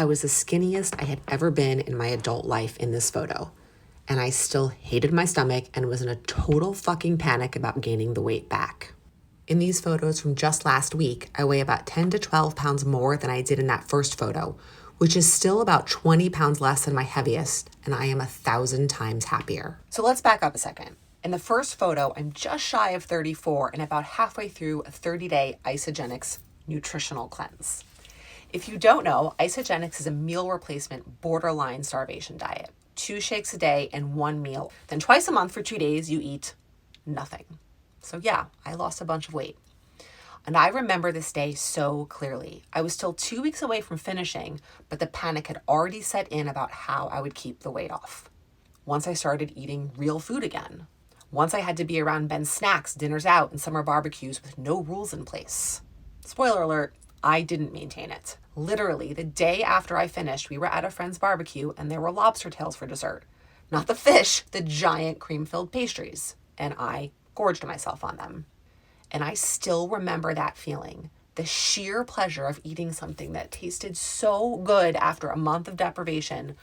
I was the skinniest I had ever been in my adult life in this photo, and I still hated my stomach and was in a total fucking panic about gaining the weight back. In these photos from just last week, I weigh about 10 to 12 pounds more than I did in that first photo, which is still about 20 pounds less than my heaviest, and I am 1,000 times happier. So let's back up a second. In the first photo, I'm just shy of 34 and about halfway through a 30-day Isagenix nutritional cleanse. If you don't know, Isagenix is a meal replacement borderline starvation diet. 2 shakes a day and 1 meal. Then twice a month for 2 days, you eat nothing. So yeah, I lost a bunch of weight. And I remember this day so clearly. I was still 2 weeks away from finishing, but the panic had already set in about how I would keep the weight off. Once I started eating real food again. Once I had to be around Ben's snacks, dinners out, and summer barbecues with no rules in place. Spoiler alert, I didn't maintain it. Literally, the day after I finished, we were at a friend's barbecue and there were lobster tails for dessert. Not the fish, the giant cream-filled pastries. And I gorged myself on them. And I still remember that feeling, the sheer pleasure of eating something that tasted so good after a month of deprivation,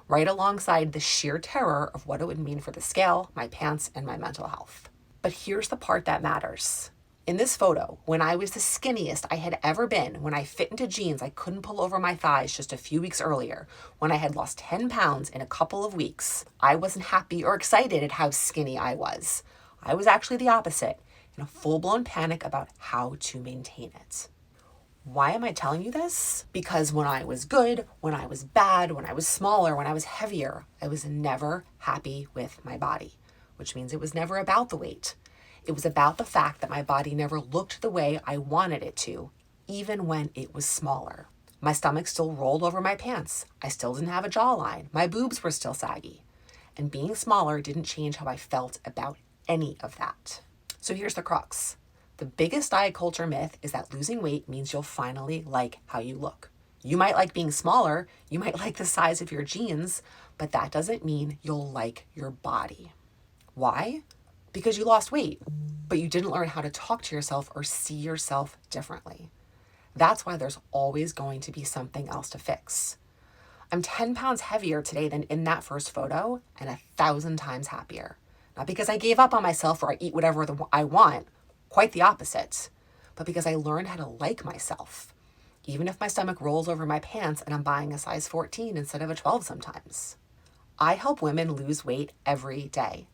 right alongside the sheer terror of what it would mean for the scale, my pants, and my mental health. But here's the part that matters. In this photo, when I was the skinniest I had ever been, when I fit into jeans I couldn't pull over my thighs just a few weeks earlier, when I had lost 10 pounds in a couple of weeks, I wasn't happy or excited at how skinny I was. I was actually the opposite, in a full-blown panic about how to maintain it. Why am I telling you this? Because when I was good, when I was bad, when I was smaller, when I was heavier, I was never happy with my body, which means it was never about the weight. It was about the fact that my body never looked the way I wanted it to, even when it was smaller. My stomach still rolled over my pants. I still didn't have a jawline. My boobs were still saggy. And being smaller didn't change how I felt about any of that. So here's the crux. The biggest diet culture myth is that losing weight means you'll finally like how you look. You might like being smaller, you might like the size of your jeans, but that doesn't mean you'll like your body. Why? Because you lost weight, but you didn't learn how to talk to yourself or see yourself differently. That's why there's always going to be something else to fix. I'm 10 pounds heavier today than in that first photo and 1,000 times happier. Not because I gave up on myself or I eat whatever I want, quite the opposite, but because I learned how to like myself, even if my stomach rolls over my pants and I'm buying a size 14 instead of a 12 sometimes. I help women lose weight every day.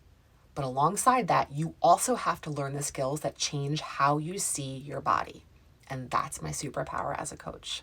But alongside that, you also have to learn the skills that change how you see your body. And that's my superpower as a coach.